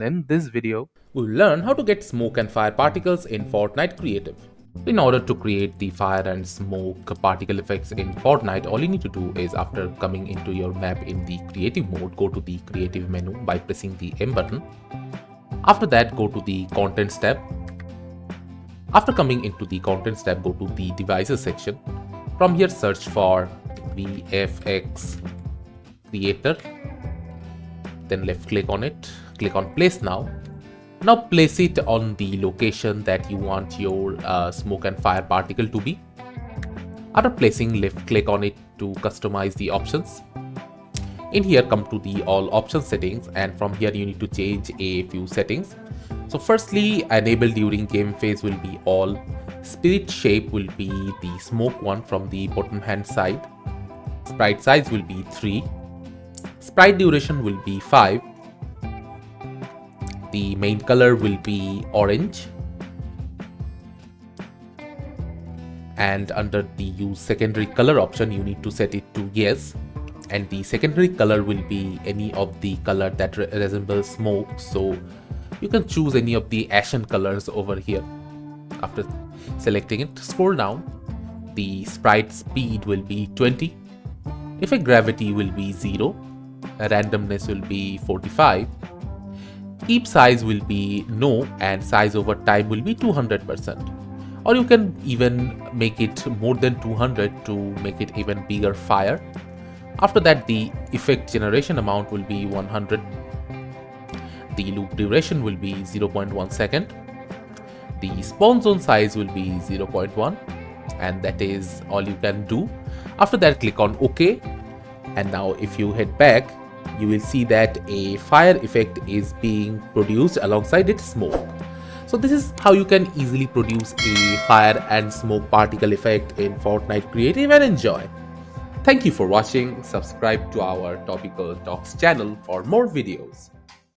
In this video, we'll learn how to get smoke and fire particles in Fortnite Creative. In order to create the fire and smoke particle effects in Fortnite, all you need to do is after coming into your map in the creative mode, go to the creative menu by pressing the M button. After that, go to the contents tab. After coming into the contents tab, go to the devices section. From here, search for VFX Creator. Then left click on it, click on place now. Now place it on the location that you want your smoke and fire particle to be. After placing, left click on it to customize the options. In here, come to the all option settings, and from here you need to change a few settings. So firstly, enable during game phase will be all. Spirit shape will be the smoke one from the bottom hand side. Sprite size will be 3. Sprite duration will be 5. The main color will be orange. And under the use secondary color option, you need to set it to yes. And the secondary color will be any of the color that resembles smoke. So you can choose any of the ashen colors over here. After selecting it, scroll down. The sprite speed will be 20. Effect gravity will be 0. Randomness will be 45. Keep size will be no, and size over time will be 200%. Or you can even make it more than 200 to make it even bigger fire. After that, the effect generation amount will be 100. The loop duration will be 0.1 second. The spawn zone size will be 0.1, and that is all you can do. After that, click on OK. And now if you head back, you will see that a fire effect is being produced alongside its smoke. So this is how you can easily produce a fire and smoke particle effect in Fortnite Creative and enjoy. Thank you for watching. Subscribe to our Topical Talks channel for more videos.